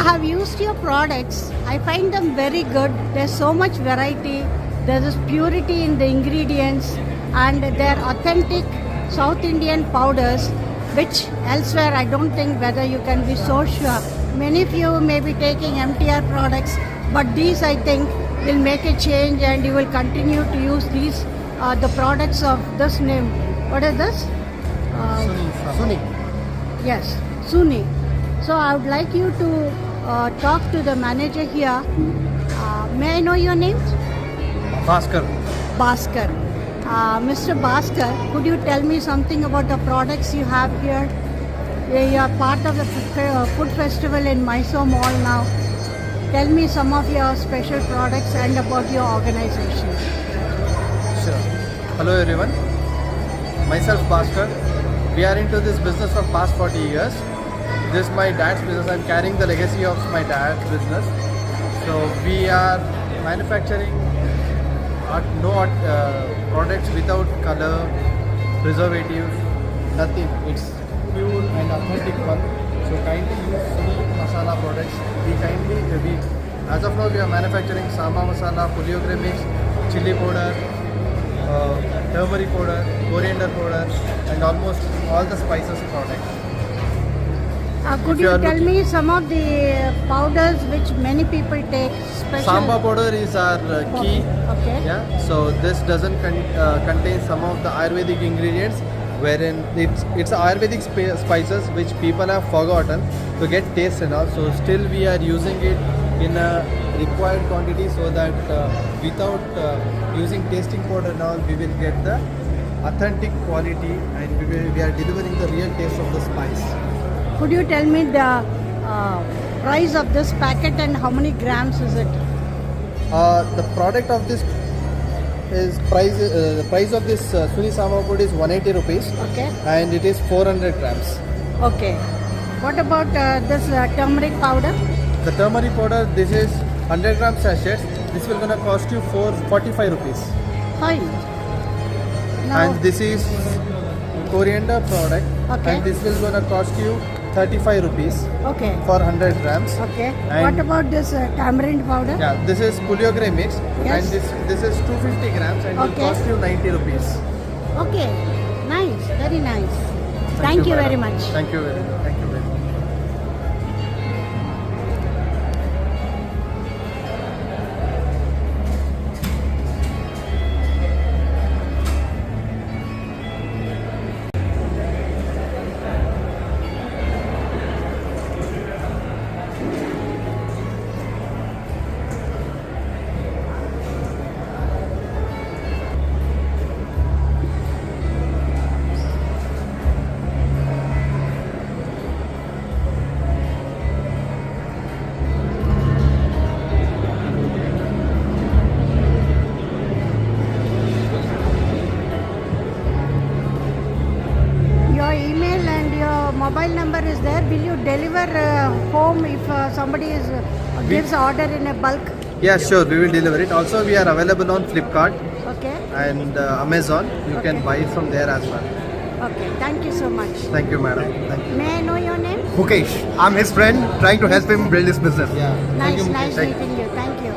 have used your products. I find them very good. There's so much variety. There is purity in the ingredients, and they're authentic South Indian powders, which elsewhere I don't think whether you can be so sure. Many of you may be taking MTR products, but these I think will make a change, and you will continue to use these the products of this name. What is this? Suni. Yes, Suni. So I would like you to talk to the manager here. May I know your name? Bhaskar. Bhaskar. Mr. Bhaskar, could you tell me something about the products you have here? You are part of the food festival in Mysore Mall now. Tell me some of your special products and about your organization. Sure. Hello everyone. Myself Bhaskar. We are into this business for past 40 years. This is my dad's business. I'm carrying the legacy of my dad's business. So we are manufacturing products without color, preservatives, nothing. It's pure and authentic one. So kindly use Suni Masala products. As of now we are manufacturing Sambhar Masala, Puliogare mix, Chilli Powder, Turmeric Powder, Coriander Powder, and almost all the spices products. Could you tell me some of the powders which many people take? Sambhar Powder is our key. Okay. Yeah. So this doesn't contain some of the Ayurvedic ingredients, wherein it's Ayurvedic spices which people have forgotten to get taste and all. So still we are using it in a required quantity, so that without using tasting powder and all, we will get the authentic quality, and we are delivering the real taste of the spice. Could you tell me the price of this packet and how many grams is it? The product of this is the price of this Suni Sambhar Powder is 180 rupees. Okay. And it is 400 grams. Okay. What about this turmeric powder? The turmeric powder, this is 100 gram sachets. This will gonna cost you 45 rupees. Fine. Now, And this is coriander product. Okay. And this will gonna cost you 35 rupees okay. for 100 grams. Okay. And What about this tamarind powder? Yeah, this is Puliogare mix. Yes. And this is 250 grams and will Okay. cost you 90 rupees. Okay. Nice. Very nice. Thank you very madam. much. Thank you very much. Thank you very much. Your email and your mobile number is there. Will you deliver home if somebody gives order in a bulk? Yeah, sure. We will deliver it. Also, we are available on Flipkart Okay. and Amazon. You can buy it from there as well. Okay. Thank you so much. Thank you, madam. Thank you. May I know your name? Mukesh. I'm his friend trying to help him build his business. Yeah. Thank Nice you, meeting Mukesh. you. Thank you.